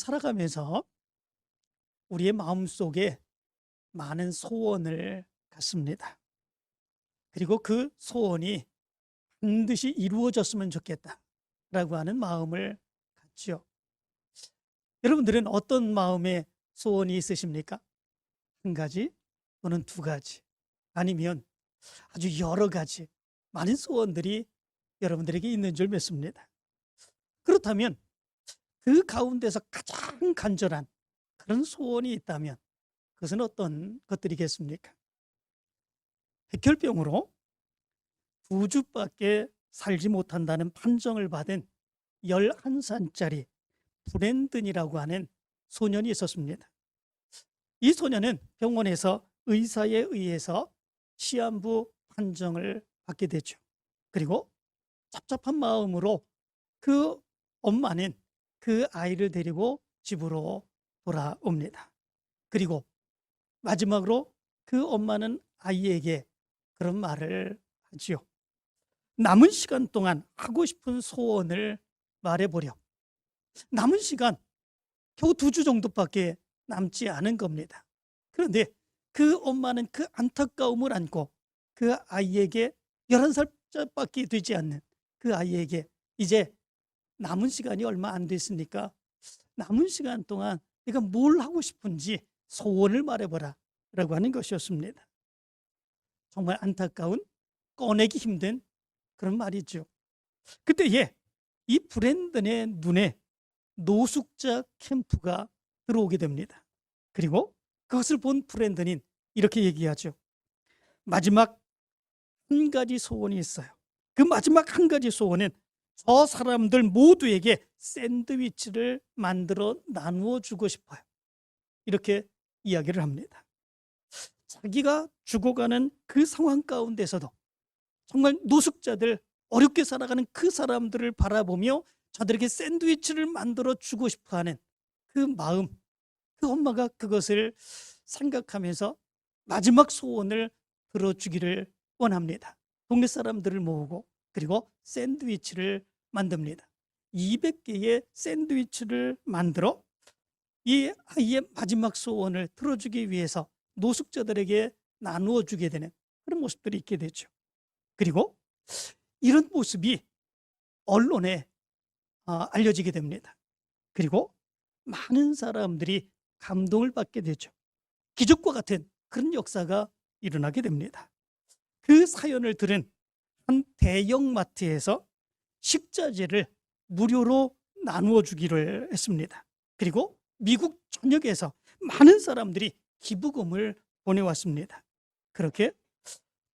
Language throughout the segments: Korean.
살아가면서 우리의 마음속에 많은 소원을 갖습니다. 그리고 그 소원이 반드시 이루어졌으면 좋겠다라고 하는 마음을 갖죠. 여러분들은 어떤 마음의 소원이 있으십니까? 한 가지 또는 두 가지 아니면 아주 여러 가지 많은 소원들이 여러분들에게 있는 줄 믿습니다. 그렇다면 그 가운데서 가장 간절한 그런 소원이 있다면 그것은 어떤 것들이겠습니까? 백혈병으로 2주밖에 살지 못한다는 판정을 받은 11살짜리 브랜든이라고 하는 소년이 있었습니다. 이 소년은 병원에서 의사에 의해서 시한부 판정을 받게 되죠. 그리고 답답한 마음으로 그 엄마는 그 아이를 데리고 집으로 돌아옵니다. 그리고 마지막으로 그 엄마는 아이에게 그런 말을 하지요. 남은 시간 동안 하고 싶은 소원을 말해보려. 남은 시간 겨우 2주 정도밖에 남지 않은 겁니다. 그런데 그 엄마는 그 안타까움을 안고 그 아이에게 11살밖에 되지 않는 그 아이에게 이제 남은 시간이 얼마 안 됐으니까 남은 시간 동안 내가 뭘 하고 싶은지 소원을 말해보라 라고 하는 것이었습니다. 정말 안타까운, 꺼내기 힘든 그런 말이죠. 그때에 이 브랜든의 눈에 노숙자 캠프가 들어오게 됩니다. 그리고 그것을 본 브랜든은 이렇게 얘기하죠. 마지막 한 가지 소원이 있어요. 그 마지막 한 가지 소원은 저 사람들 모두에게 샌드위치를 만들어 나누어 주고 싶어요. 이렇게 이야기를 합니다. 자기가 죽어가는 그 상황 가운데서도 정말 노숙자들, 어렵게 살아가는 그 사람들을 바라보며 저들에게 샌드위치를 만들어 주고 싶어하는 그 마음, 그 엄마가 그것을 생각하면서 마지막 소원을 들어주기를 원합니다. 동네 사람들을 모으고 그리고 샌드위치를 만듭니다. 200개의 샌드위치를 만들어 이 아이의 마지막 소원을 들어주기 위해서 노숙자들에게 나누어 주게 되는 그런 모습들이 있게 되죠. 그리고 이런 모습이 언론에 알려지게 됩니다. 그리고 많은 사람들이 감동을 받게 되죠. 기적과 같은 그런 역사가 일어나게 됩니다. 그 사연을 들은 한 대형마트에서 식자재를 무료로 나누어 주기를 했습니다. 그리고 미국 전역에서 많은 사람들이 기부금을 보내왔습니다. 그렇게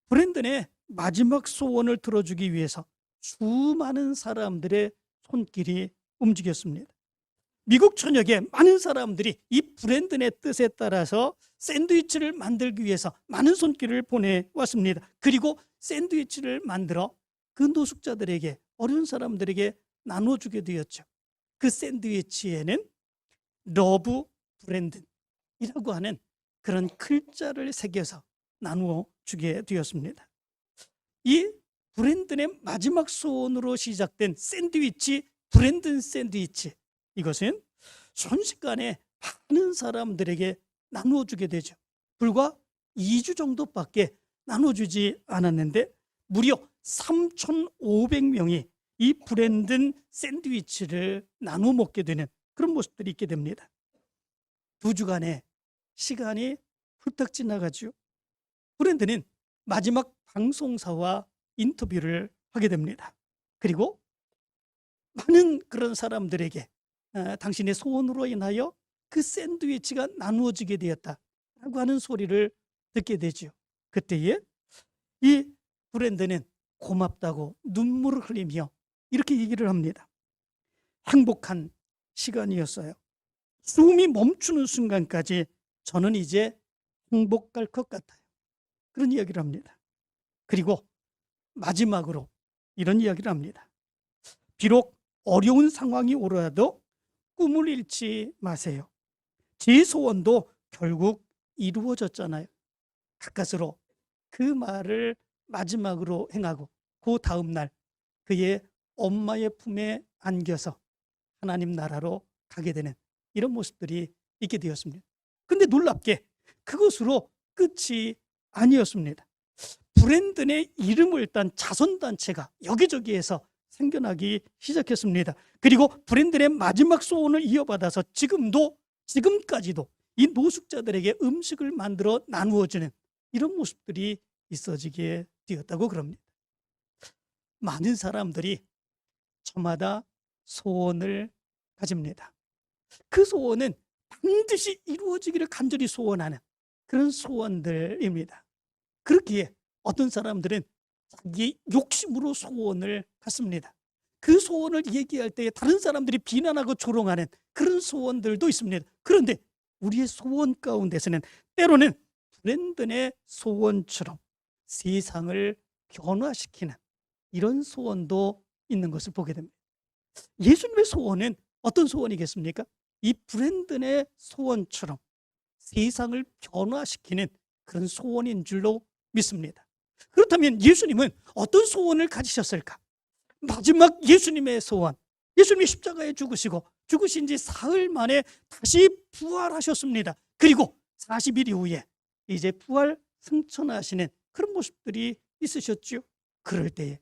브랜든의 마지막 소원을 들어주기 위해서 수많은 사람들의 손길이 움직였습니다. 미국 전역에 많은 사람들이 이 브랜든의 뜻에 따라서 샌드위치를 만들기 위해서 많은 손길을 보내왔습니다. 그리고 샌드위치를 만들어 그 노숙자들에게, 어려운 사람들에게 나눠주게 되었죠. 그 샌드위치에는 러브 브랜든이라고 하는 그런 글자를 새겨서 나누어 주게 되었습니다. 이 브랜든의 마지막 소원으로 시작된 샌드위치, 브랜든 샌드위치, 이것은 순식간에 많은 사람들에게 나누어 주게 되죠. 불과 2주 정도밖에 나눠주지 않았는데 무려 3,500명이 이 브랜든 샌드위치를 나누어 먹게 되는 그런 모습들이 있게 됩니다. 2주간의 시간이 훌쩍 지나가죠. 브랜든은 마지막 방송사와 인터뷰를 하게 됩니다. 그리고 많은 그런 사람들에게 당신의 소원으로 인하여 그 샌드위치가 나누어지게 되었다라고 하는 소리를 듣게 되죠. 그때에 이 브랜든은 고맙다고 눈물을 흘리며 이렇게 얘기를 합니다. 행복한 시간이었어요. 숨이 멈추는 순간까지 저는 이제 행복할 것 같아요. 그런 이야기를 합니다. 그리고 마지막으로 이런 이야기를 합니다. 비록 어려운 상황이 오더라도 꿈을 잃지 마세요. 제 소원도 결국 이루어졌잖아요. 가까스로 그 말을 마지막으로 행하고 그 다음 날 그의 엄마의 품에 안겨서 하나님 나라로 가게 되는 이런 모습들이 있게 되었습니다. 근데 놀랍게 그것으로 끝이 아니었습니다. 브랜든의 이름을 딴 자선단체가 여기저기에서 생겨나기 시작했습니다. 그리고 브랜든의 마지막 소원을 이어받아서 지금까지도 이 노숙자들에게 음식을 만들어 나누어주는 이런 모습들이 있어지게 되었다고 그럽니다. 많은 사람들이 저마다 소원을 가집니다. 그 소원은 반드시 이루어지기를 간절히 소원하는 그런 소원들입니다. 그렇기에 어떤 사람들은 자기 욕심으로 소원을 갖습니다. 그 소원을 얘기할 때 다른 사람들이 비난하고 조롱하는 그런 소원들도 있습니다. 그런데 우리의 소원 가운데서는 때로는 브랜든의 소원처럼 세상을 변화시키는 이런 소원도 있는 것을 보게 됩니다. 예수님의 소원은 어떤 소원이겠습니까? 이 브랜든의 소원처럼 세상을 변화시키는 그런 소원인 줄로 믿습니다. 그렇다면 예수님은 어떤 소원을 가지셨을까? 마지막 예수님의 소원, 예수님이 십자가에 죽으신 지 사흘 만에 다시 부활하셨습니다. 그리고 40일 이후에 이제 부활 승천하시는 그런 모습들이 있으셨죠. 그럴 때에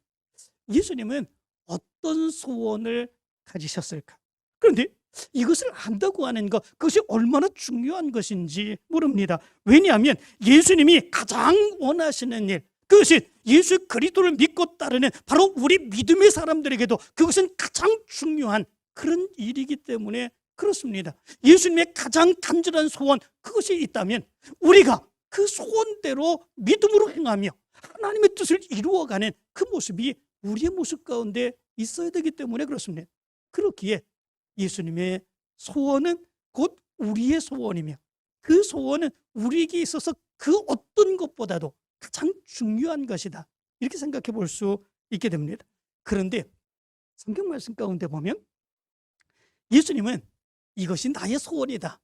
예수님은 어떤 소원을 가지셨을까? 그런데 이것을 안다고 하는 것, 그것이 얼마나 중요한 것인지 모릅니다. 왜냐하면 예수님이 가장 원하시는 일, 그것이 예수 그리스도를 믿고 따르는 바로 우리 믿음의 사람들에게도 그것은 가장 중요한 그런 일이기 때문에 그렇습니다. 예수님의 가장 간절한 소원, 그것이 있다면 우리가 그 소원대로 믿음으로 행하며 하나님의 뜻을 이루어가는 그 모습이 우리의 모습 가운데 있어야 되기 때문에 그렇습니다. 그렇기에 예수님의 소원은 곧 우리의 소원이며 그 소원은 우리에게 있어서 그 어떤 것보다도 가장 중요한 것이다, 이렇게 생각해 볼 수 있게 됩니다. 그런데 성경 말씀 가운데 보면 예수님은 이것이 나의 소원이다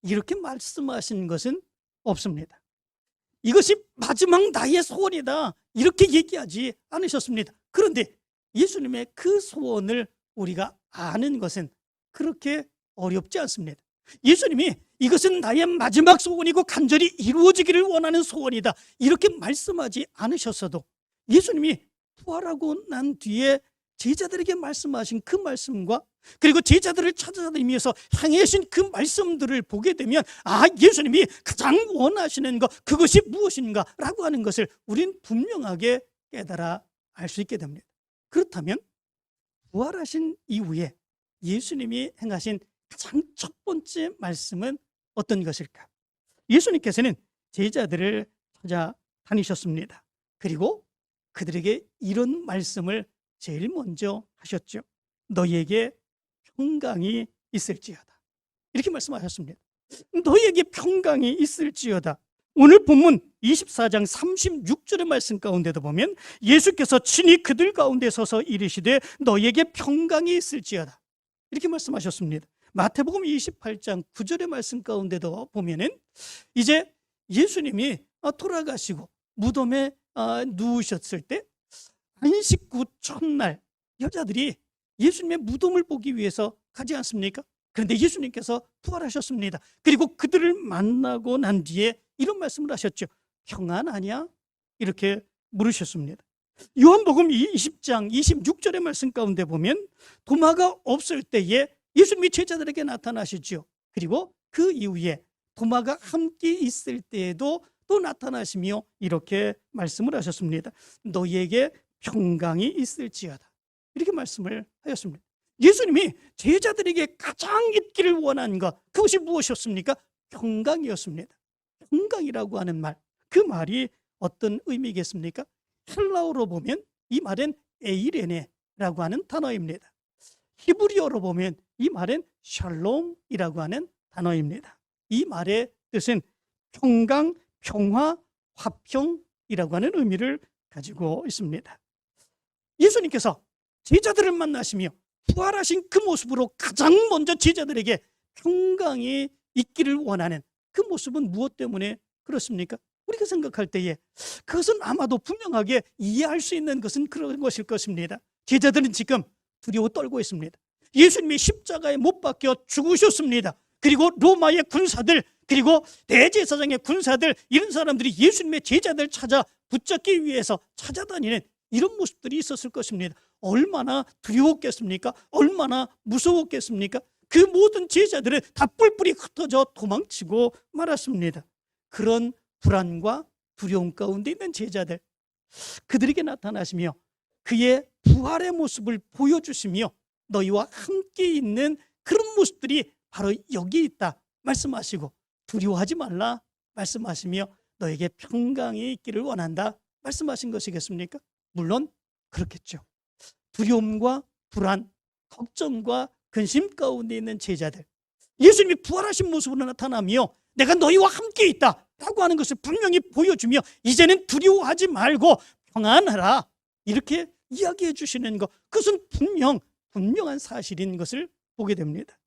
이렇게 말씀하신 것은 없습니다. 이것이 마지막 나의 소원이다 이렇게 얘기하지 않으셨습니다. 그런데 예수님의 그 소원을 우리가 아는 것은 그렇게 어렵지 않습니다. 예수님이 이것은 나의 마지막 소원이고 간절히 이루어지기를 원하는 소원이다 이렇게 말씀하지 않으셨어도 예수님이 부활하고 난 뒤에 제자들에게 말씀하신 그 말씀과 그리고 제자들을 찾아다니면서 행하신 그 말씀들을 보게 되면 예수님이 가장 원하시는 것, 그것이 무엇인가 라고 하는 것을 우린 분명하게 깨달아 알 수 있게 됩니다. 그렇다면 부활하신 이후에 예수님이 행하신 가장 첫 번째 말씀은 어떤 것일까? 예수님께서는 제자들을 찾아다니셨습니다. 그리고 그들에게 이런 말씀을 제일 먼저 하셨죠. 너희에게 평강이 있을지어다, 이렇게 말씀하셨습니다. 너희에게 평강이 있을지어다. 오늘 본문 24장 36절의 말씀 가운데도 보면 예수께서 친히 그들 가운데 서서 이르시되 너희에게 평강이 있을지어다, 이렇게 말씀하셨습니다. 마태복음 28장 9절의 말씀 가운데도 보면은 이제 예수님이 돌아가시고 무덤에 누우셨을 때 안식 후 첫날 여자들이 예수님의 무덤을 보기 위해서 가지 않습니까? 그런데 예수님께서 부활하셨습니다. 그리고 그들을 만나고 난 뒤에 이런 말씀을 하셨죠. 평안하냐? 이렇게 물으셨습니다. 요한복음 20장 26절의 말씀 가운데 보면 도마가 없을 때에 예수님이 제자들에게 나타나시죠. 그리고 그 이후에 도마가 함께 있을 때에도 또 나타나시며 이렇게 말씀을 하셨습니다. 너희에게 평강이 있을지어다, 이렇게 말씀을 하셨습니다. 예수님이 제자들에게 가장 있기를 원한 것, 그것이 무엇이었습니까? 평강이었습니다. 평강이라고 하는 말, 그 말이 어떤 의미겠습니까? 헬라어로 보면 이 말은 에이레네라고 하는 단어입니다. 히브리어로 보면 이 말은 샬롬이라고 하는 단어입니다. 이 말의 뜻은 평강, 평화, 화평이라고 하는 의미를 가지고 있습니다. 예수님께서 제자들을 만나시며 부활하신 그 모습으로 가장 먼저 제자들에게 평강이 있기를 원하는 그 모습은 무엇 때문에 그렇습니까? 우리가 생각할 때에 그것은 아마도 분명하게 이해할 수 있는 것은 그런 것일 것입니다. 제자들은 지금 두려워 떨고 있습니다. 예수님이 십자가에 못 박혀 죽으셨습니다. 그리고 로마의 군사들, 그리고 대제사장의 군사들, 이런 사람들이 예수님의 제자들 찾아 붙잡기 위해서 찾아다니는 이런 모습들이 있었을 것입니다. 얼마나 두려웠겠습니까? 얼마나 무서웠겠습니까? 그 모든 제자들은 다 뿔뿔이 흩어져 도망치고 말았습니다. 그런 불안과 두려움 가운데 있는 제자들, 그들에게 나타나시며 그의 부활의 모습을 보여주시며 너희와 함께 있는 그런 모습들이 바로 여기 있다 말씀하시고, 두려워하지 말라 말씀하시며 너에게 평강이 있기를 원한다 말씀하신 것이겠습니까? 물론 그렇겠죠. 두려움과 불안, 걱정과 근심 가운데 있는 제자들, 예수님이 부활하신 모습으로 나타나며 내가 너희와 함께 있다 라고 하는 것을 분명히 보여주며 이제는 두려워하지 말고 평안하라 이렇게 이야기해 주시는 것, 그것은 분명한 사실인 것을 보게 됩니다.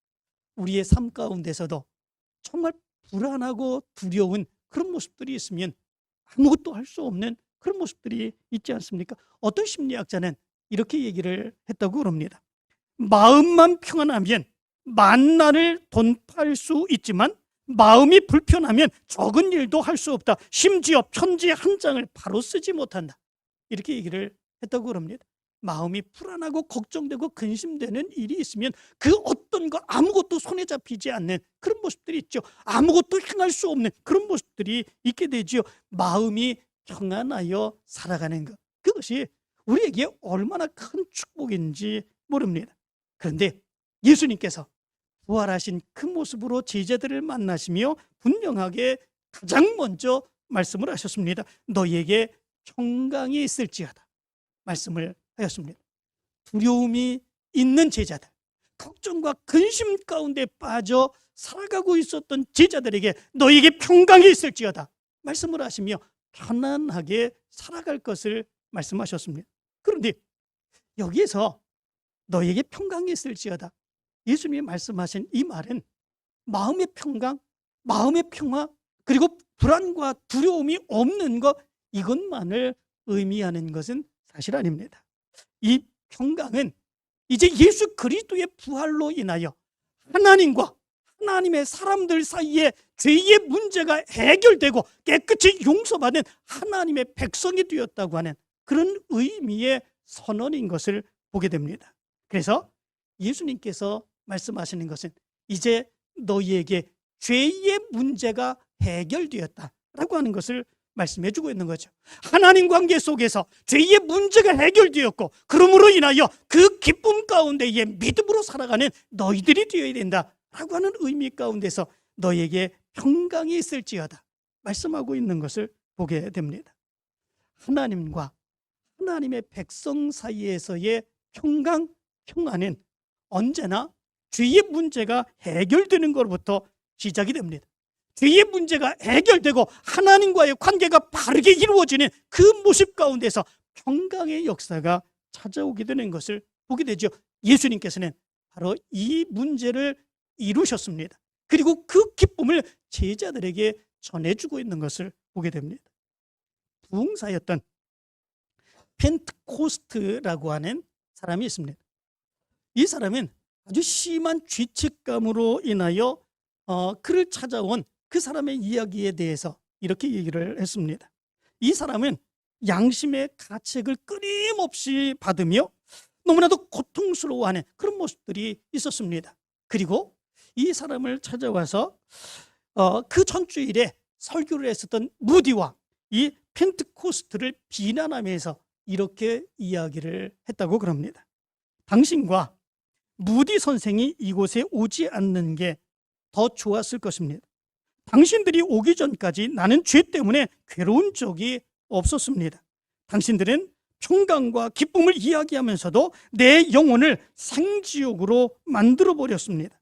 우리의 삶 가운데서도 정말 불안하고 두려운 그런 모습들이 있으면 아무것도 할 수 없는 그런 모습들이 있지 않습니까? 어떤 심리학자는 이렇게 얘기를 했다고 그럽니다. 마음만 평안하면 만난을 돌파할 수 있지만 마음이 불편하면 적은 일도 할 수 없다. 심지어 편지 한 장을 바로 쓰지 못한다. 이렇게 얘기를 했다고 그럽니다. 마음이 불안하고 걱정되고 근심되는 일이 있으면 그 어떤 거 아무것도 손에 잡히지 않는 그런 모습들이 있죠. 아무것도 행할 수 없는 그런 모습들이 있게 되죠. 마음이 평안하여 살아가는 것, 그것이 우리에게 얼마나 큰 축복인지 모릅니다. 그런데 예수님께서 부활하신 그 모습으로 제자들을 만나시며 분명하게 가장 먼저 말씀을 하셨습니다. 너희에게 평강이 있을지어다 말씀을 하였습니다. 두려움이 있는 제자들, 걱정과 근심 가운데 빠져 살아가고 있었던 제자들에게 너희에게 평강이 있을지어다 말씀을 하시며 편안하게 살아갈 것을 말씀하셨습니다. 그런데 여기에서 너희에게 평강이 있을지어다, 예수님이 말씀하신 이 말은 마음의 평강, 마음의 평화, 그리고 불안과 두려움이 없는 것, 이것만을 의미하는 것은 사실 아닙니다. 이 평강은 이제 예수 그리스도의 부활로 인하여 하나님과 하나님의 사람들 사이에 죄의 문제가 해결되고 깨끗이 용서받은 하나님의 백성이 되었다고 하는 그런 의미의 선언인 것을 보게 됩니다. 그래서 예수님께서 말씀하시는 것은 이제 너희에게 죄의 문제가 해결되었다라고 하는 것을 말씀해 주고 있는 거죠. 하나님 관계 속에서 죄의 문제가 해결되었고 그러므로 인하여 그 기쁨 가운데에 믿음으로 살아가는 너희들이 되어야 된다라고 하는 의미 가운데서 너희에게 평강이 있을지어다 말씀하고 있는 것을 보게 됩니다. 하나님과 하나님의 백성 사이에서의 평강, 평안은 언제나 죄의 문제가 해결되는 것부터 시작이 됩니다. 죄의 문제가 해결되고 하나님과의 관계가 바르게 이루어지는 그 모습 가운데서 평강의 역사가 찾아오게 되는 것을 보게 되죠. 예수님께서는 바로 이 문제를 이루셨습니다. 그리고 그 기쁨을 제자들에게 전해주고 있는 것을 보게 됩니다. 부흥사였던 펜트코스트라고 하는 사람이 있습니다. 이 사람은 아주 심한 죄책감으로 인하여 그를 찾아온 그 사람의 이야기에 대해서 이렇게 얘기를 했습니다. 이 사람은 양심의 가책을 끊임없이 받으며 너무나도 고통스러워하는 그런 모습들이 있었습니다. 그리고 이 사람을 찾아와서 그 전주일에 설교를 했었던 무디와 이 펜트코스트를 비난하면서 이렇게 이야기를 했다고 그럽니다. 당신과 무디 선생이 이곳에 오지 않는 게 더 좋았을 것입니다. 당신들이 오기 전까지 나는 죄 때문에 괴로운 적이 없었습니다. 당신들은 평강과 기쁨을 이야기하면서도 내 영혼을 생지옥으로 만들어버렸습니다.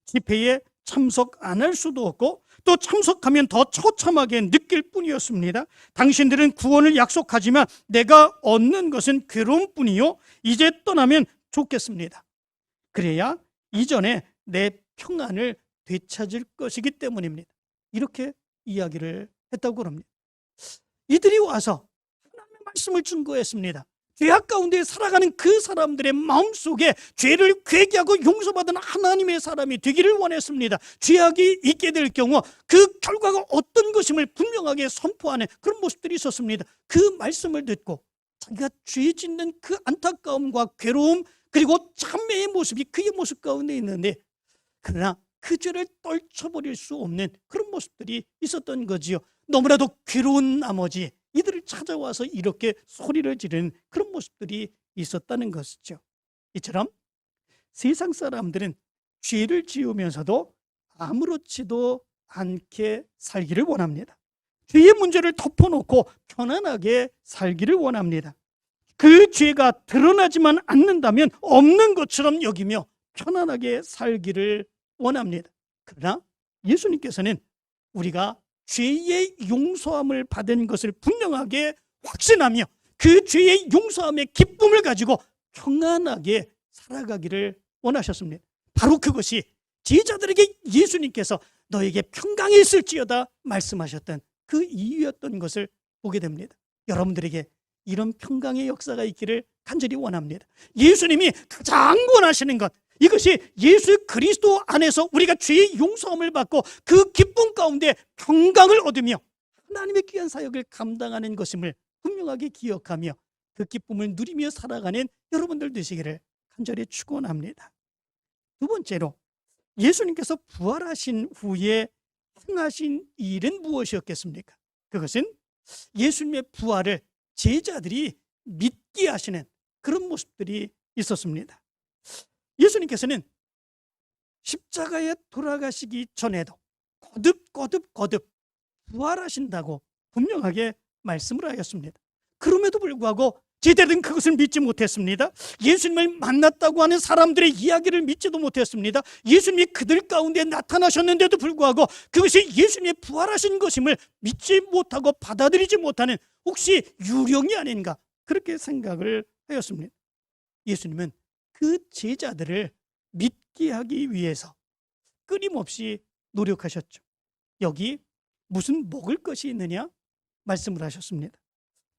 집회에 참석 안 할 수도 없고 또 참석하면 더 처참하게 느낄 뿐이었습니다. 당신들은 구원을 약속하지만 내가 얻는 것은 괴로움 뿐이요, 이제 떠나면 좋겠습니다. 그래야 이전에 내 평안을 되찾을 것이기 때문입니다. 이렇게 이야기를 했다고 합니다. 이들이 와서 하나님의 말씀을 증거했습니다. 죄악 가운데 살아가는 그 사람들의 마음속에 죄를 회개하고 용서받은 하나님의 사람이 되기를 원했습니다. 죄악이 있게 될 경우 그 결과가 어떤 것임을 분명하게 선포하는 그런 모습들이 있었습니다. 그 말씀을 듣고 자기가 죄 짓는 그 안타까움과 괴로움 그리고 참회의 모습이 그의 모습 가운데 있는데, 그러나 그 죄를 떨쳐버릴 수 없는 그런 모습들이 있었던 거지요. 너무나도 괴로운 나머지 이들을 찾아와서 이렇게 소리를 지르는 그런 모습들이 있었다는 것이죠. 이처럼 세상 사람들은 죄를 지으면서도 아무렇지도 않게 살기를 원합니다. 죄의 문제를 덮어놓고 편안하게 살기를 원합니다. 그 죄가 드러나지만 않는다면 없는 것처럼 여기며 편안하게 살기를 원합니다. 그러나 예수님께서는 우리가 죄의 용서함을 받은 것을 분명하게 확신하며 그 죄의 용서함의 기쁨을 가지고 평안하게 살아가기를 원하셨습니다. 바로 그것이 제자들에게 예수님께서 너에게 평강이 있을지어다 말씀하셨던 그 이유였던 것을 보게 됩니다. 여러분들에게 이런 평강의 역사가 있기를 간절히 원합니다. 예수님이 가장 원하시는 것, 이것이 예수 그리스도 안에서 우리가 죄의 용서함을 받고 그 기쁨 가운데 평강을 얻으며 하나님의 귀한 사역을 감당하는 것임을 분명하게 기억하며 그 기쁨을 누리며 살아가는 여러분들 되시기를 간절히 축원합니다. 두 번째로, 예수님께서 부활하신 후에 행하신 일은 무엇이었겠습니까? 그것은 예수님의 부활을 제자들이 믿게 하시는 그런 모습들이 있었습니다. 예수님께서는 십자가에 돌아가시기 전에도 거듭 부활하신다고 분명하게 말씀을 하였습니다. 그럼에도 불구하고 제자들은 그것을 믿지 못했습니다. 예수님을 만났다고 하는 사람들의 이야기를 믿지도 못했습니다. 예수님이 그들 가운데 나타나셨는데도 불구하고 그것이 예수님의 부활하신 것임을 믿지 못하고 받아들이지 못하는 혹시 유령이 아닌가, 그렇게 생각을 하였습니다. 예수님은 그 제자들을 믿게 하기 위해서 끊임없이 노력하셨죠. 여기 무슨 먹을 것이 있느냐 말씀을 하셨습니다.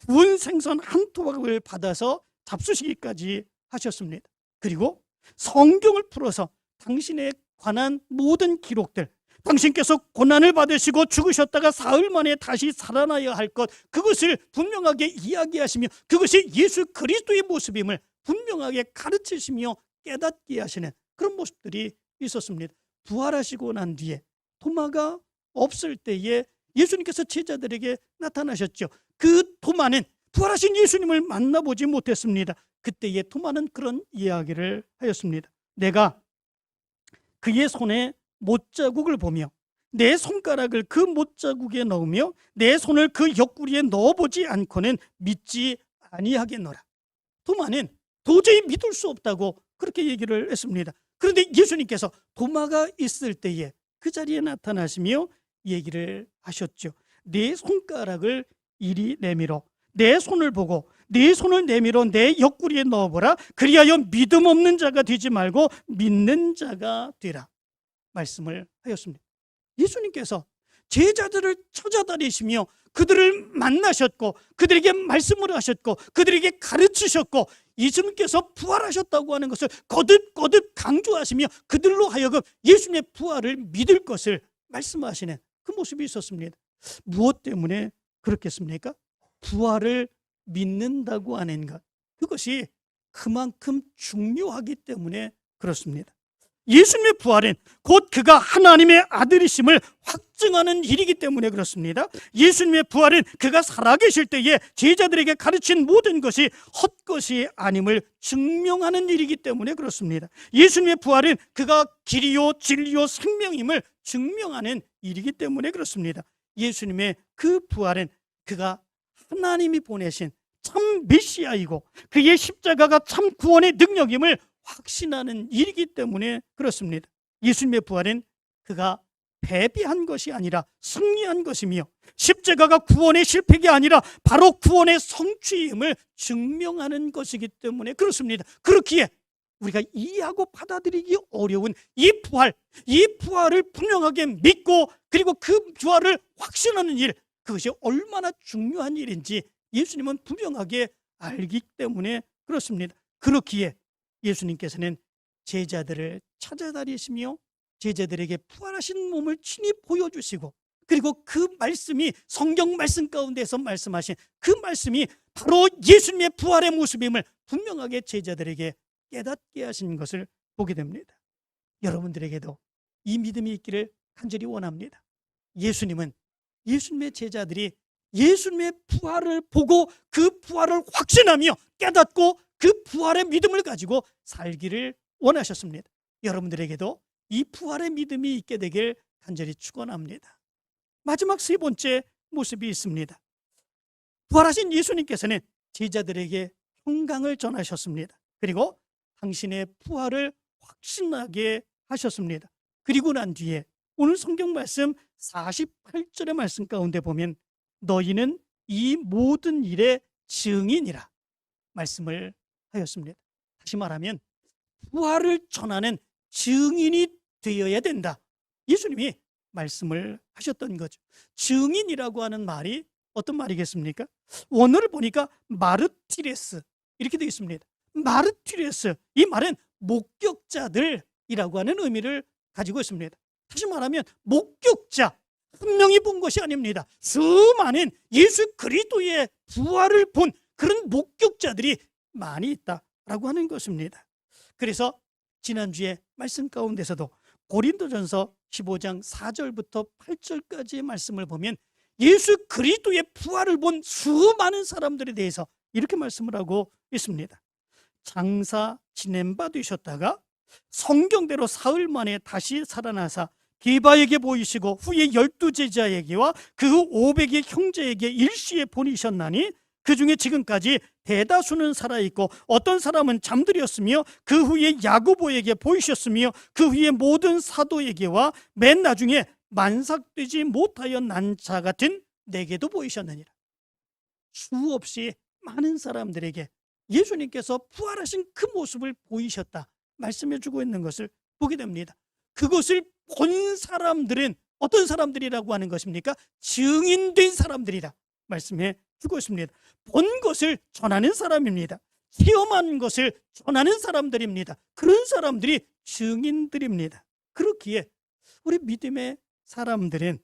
구운 생선 한 토막을 받아서 잡수시기까지 하셨습니다. 그리고 성경을 풀어서 당신에 관한 모든 기록들, 당신께서 고난을 받으시고 죽으셨다가 사흘 만에 다시 살아나야 할 것, 그것을 분명하게 이야기하시며 그것이 예수 그리스도의 모습임을 분명하게 가르치시며 깨닫게 하시는 그런 모습들이 있었습니다. 부활하시고 난 뒤에 도마가 없을 때에 예수님께서 제자들에게 나타나셨죠. 그 도마는 부활하신 예수님을 만나보지 못했습니다. 그때에 도마는 그런 이야기를 하였습니다. 내가 그의 손에 못자국을 보며 내 손가락을 그 못자국에 넣으며 내 손을 그 옆구리에 넣어보지 않고는 믿지 아니하겠노라. 도마는 도저히 믿을 수 없다고 그렇게 얘기를 했습니다. 그런데 예수님께서 도마가 있을 때에 그 자리에 나타나시며 얘기를 하셨죠. 내 손가락을 이리 내밀어 내 손을 보고 내 손을 내밀어 내 옆구리에 넣어보라. 그리하여 믿음 없는 자가 되지 말고 믿는 자가 되라 말씀을 하였습니다. 예수님께서 제자들을 찾아다니시며 그들을 만나셨고 그들에게 말씀을 하셨고 그들에게 가르치셨고 예수님께서 부활하셨다고 하는 것을 거듭 강조하시며 그들로 하여금 예수님의 부활을 믿을 것을 말씀하시는 그 모습이 있었습니다. 무엇 때문에 그렇겠습니까? 부활을 믿는다고 하는 것, 그것이 그만큼 중요하기 때문에 그렇습니다. 예수님의 부활은 곧 그가 하나님의 아들이심을 확증하는 일이기 때문에 그렇습니다. 예수님의 부활은 그가 살아계실 때에 제자들에게 가르친 모든 것이 헛것이 아님을 증명하는 일이기 때문에 그렇습니다. 예수님의 부활은 그가 길이요 진리요 생명임을 증명하는 일이기 때문에 그렇습니다. 예수님의 그 부활은 그가 하나님이 보내신 참 메시아이고 그의 십자가가 참 구원의 능력임을 확신하는 일이기 때문에 그렇습니다. 예수님의 부활은 그가 패배한 것이 아니라 승리한 것이며 십자가가 구원의 실패가 아니라 바로 구원의 성취임을 증명하는 것이기 때문에 그렇습니다. 그렇기에 우리가 이해하고 받아들이기 어려운 이 부활을 분명하게 믿고 그리고 그 부활을 확신하는 일, 그것이 얼마나 중요한 일인지 예수님은 분명하게 알기 때문에 그렇습니다. 그렇기에 예수님께서는 제자들을 찾아다니시며 제자들에게 부활하신 몸을 친히 보여주시고, 그리고 그 말씀이 성경 말씀 가운데서 말씀하신 그 말씀이 바로 예수님의 부활의 모습임을 분명하게 제자들에게 깨닫게 하신 것을 보게 됩니다. 여러분들에게도 이 믿음이 있기를 간절히 원합니다. 예수님은 예수님의 제자들이 예수님의 부활을 보고 그 부활을 확신하며 깨닫고 그 부활의 믿음을 가지고 살기를 원하셨습니다. 여러분들에게도 이 부활의 믿음이 있게 되길 간절히 축원합니다. 마지막 세 번째 모습이 있습니다. 부활하신 예수님께서는 제자들에게 평강을 전하셨습니다. 그리고 당신의 부활을 확신하게 하셨습니다. 그리고 난 뒤에 오늘 성경 말씀 48절의 말씀 가운데 보면 너희는 이 모든 일의 증인이라 말씀을 하였습니다. 다시 말하면 부활을 전하는 증인이 되어야 된다, 예수님이 말씀을 하셨던 거죠. 증인이라고 하는 말이 어떤 말이겠습니까? 원어를 보니까 마르티레스 이렇게 되어 있습니다. 마르티레스, 이 말은 목격자들이라고 하는 의미를 가지고 있습니다. 다시 말하면 목격자, 한 명이 본 것이 아닙니다. 수많은 예수 그리스도의 부활을 본 그런 목격자들이 많이 있다라고 하는 것입니다. 그래서 지난주에 말씀 가운데서도 고린도전서 15장 4절부터 8절까지의 말씀을 보면 예수 그리스도의 부활을 본 수많은 사람들에 대해서 이렇게 말씀을 하고 있습니다. 장사 지낸 바 되셨다가 성경대로 사흘 만에 다시 살아나사 게바에게 보이시고 후에 12제자에게와 그 500의 형제에게 일시에 보이셨나니 그 중에 지금까지 대다수는 살아있고 어떤 사람은 잠들었으며 그 후에 야고보에게 보이셨으며 그 후에 모든 사도에게와 맨 나중에 만삭되지 못하여 난 자 같은 내게도 보이셨느니라. 수없이 많은 사람들에게 예수님께서 부활하신 그 모습을 보이셨다 말씀해 주고 있는 것을 보게 됩니다. 그것을 본 사람들은 어떤 사람들이라고 하는 것입니까? 증인된 사람들이라 말씀해 주고 있습니다. 본 것을 전하는 사람입니다. 체험한 것을 전하는 사람들입니다. 그런 사람들이 증인들입니다. 그렇기에 우리 믿음의 사람들은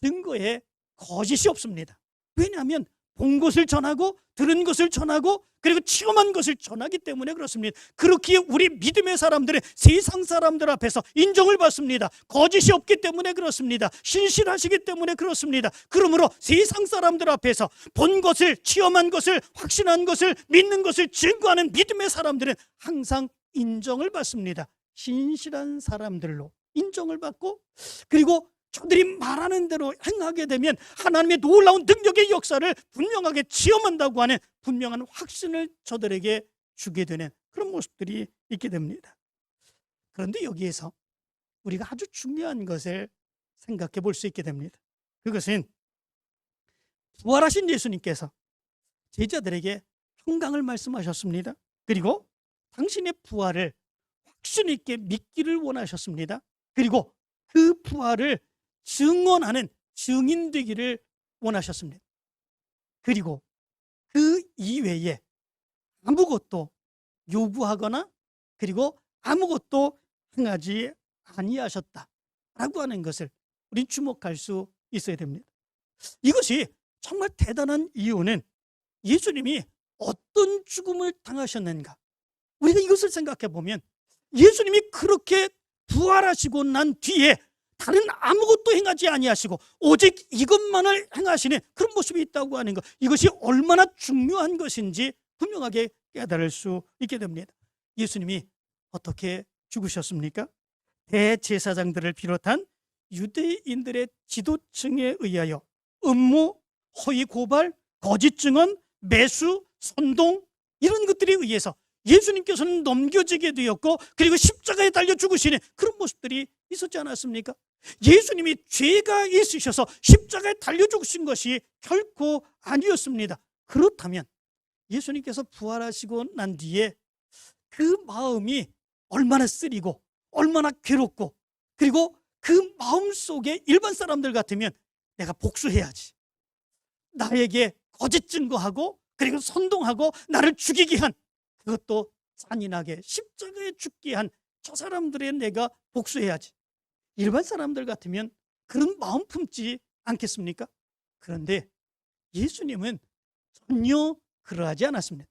증거에 거짓이 없습니다. 왜냐하면 본 것을 전하고 들은 것을 전하고 그리고 체험한 것을 전하기 때문에 그렇습니다. 그렇기에 우리 믿음의 사람들은 세상 사람들 앞에서 인정을 받습니다. 거짓이 없기 때문에 그렇습니다. 신실하시기 때문에 그렇습니다. 그러므로 세상 사람들 앞에서 본 것을, 체험한 것을, 확신한 것을, 믿는 것을 증거하는 믿음의 사람들은 항상 인정을 받습니다. 신실한 사람들로 인정을 받고, 그리고 저들이 말하는 대로 행하게 되면 하나님의 놀라운 능력의 역사를 분명하게 체험한다고 하는 분명한 확신을 저들에게 주게 되는 그런 모습들이 있게 됩니다. 그런데 여기에서 우리가 아주 중요한 것을 생각해 볼 수 있게 됩니다. 그것은 부활하신 예수님께서 제자들에게 평강을 말씀하셨습니다. 그리고 당신의 부활을 확신 있게 믿기를 원하셨습니다. 그리고 그 부활을 증언하는 증인 되기를 원하셨습니다. 그리고 그 이외에 아무것도 요구하거나 그리고 아무것도 행하지 아니하셨다라고 하는 것을 우린 주목할 수 있어야 됩니다. 이것이 정말 대단한 이유는 예수님이 어떤 죽음을 당하셨는가, 우리가 이것을 생각해 보면 예수님이 그렇게 부활하시고 난 뒤에 다른 아무것도 행하지 아니하시고 오직 이것만을 행하시는 그런 모습이 있다고 하는 것, 이것이 얼마나 중요한 것인지 분명하게 깨달을 수 있게 됩니다. 예수님이 어떻게 죽으셨습니까? 대제사장들을 비롯한 유대인들의 지도층에 의하여 음모, 허위 고발, 거짓 증언, 매수, 선동, 이런 것들에 의해서 예수님께서는 넘겨지게 되었고, 그리고 십자가에 달려 죽으시는 그런 모습들이 있었지 않았습니까? 예수님이 죄가 있으셔서 십자가에 달려 죽으신 것이 결코 아니었습니다. 그렇다면 예수님께서 부활하시고 난 뒤에 그 마음이 얼마나 쓰리고 얼마나 괴롭고, 그리고 그 마음 속에 일반 사람들 같으면 내가 복수해야지, 나에게 거짓 증거하고 그리고 선동하고 나를 죽이게 한, 그것도 잔인하게 십자가에 죽게 한 저 사람들의 내가 복수해야지. 일반 사람들 같으면 그런 마음 품지 않겠습니까? 그런데 예수님은 전혀 그러하지 않았습니다.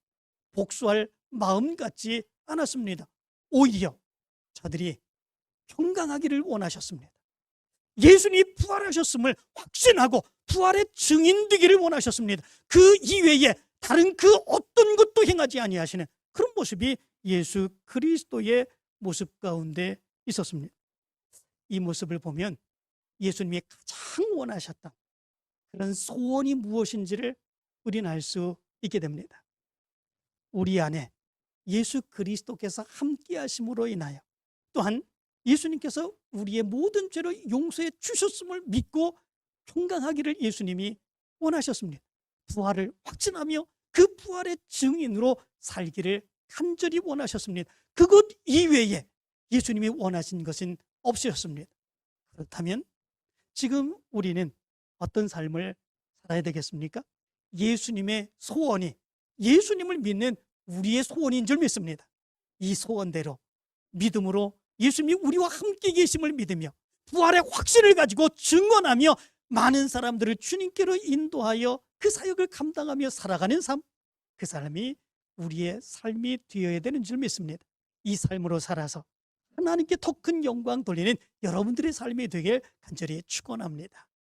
복수할 마음 갖지 않았습니다. 오히려 저들이 평강하기를 원하셨습니다. 예수님이 부활하셨음을 확신하고 부활의 증인 되기를 원하셨습니다. 그 이외에 다른 그 어떤 것도 행하지 아니하시는 그런 모습이 예수 그리스도의 모습 가운데 있었습니다. 이 모습을 보면 예수님이 가장 원하셨던 그런 소원이 무엇인지를 우리는 알 수 있게 됩니다. 우리 안에 예수 그리스도께서 함께 하심으로 인하여, 또한 예수님께서 우리의 모든 죄를 용서해 주셨음을 믿고 평강하기를 예수님이 원하셨습니다. 부활을 확신하며 그 부활의 증인으로 살기를 간절히 원하셨습니다. 그것 이외에 예수님이 원하신 것은 없으셨습니다. 그렇다면 지금 우리는 어떤 삶을 살아야 되겠습니까? 예수님의 소원이 예수님을 믿는 우리의 소원인 줄 믿습니다. 이 소원대로 믿음으로 예수님이 우리와 함께 계심을 믿으며 부활의 확신을 가지고 증언하며 많은 사람들을 주님께로 인도하여 그 사역을 감당하며 살아가는 삶, 그 삶이 우리의 삶이 되어야 되는 줄 믿습니다. 이 삶으로 살아서 하나님께 더 큰 영광 돌리는 여러분들의 삶이 되길 간절히 축원합니다.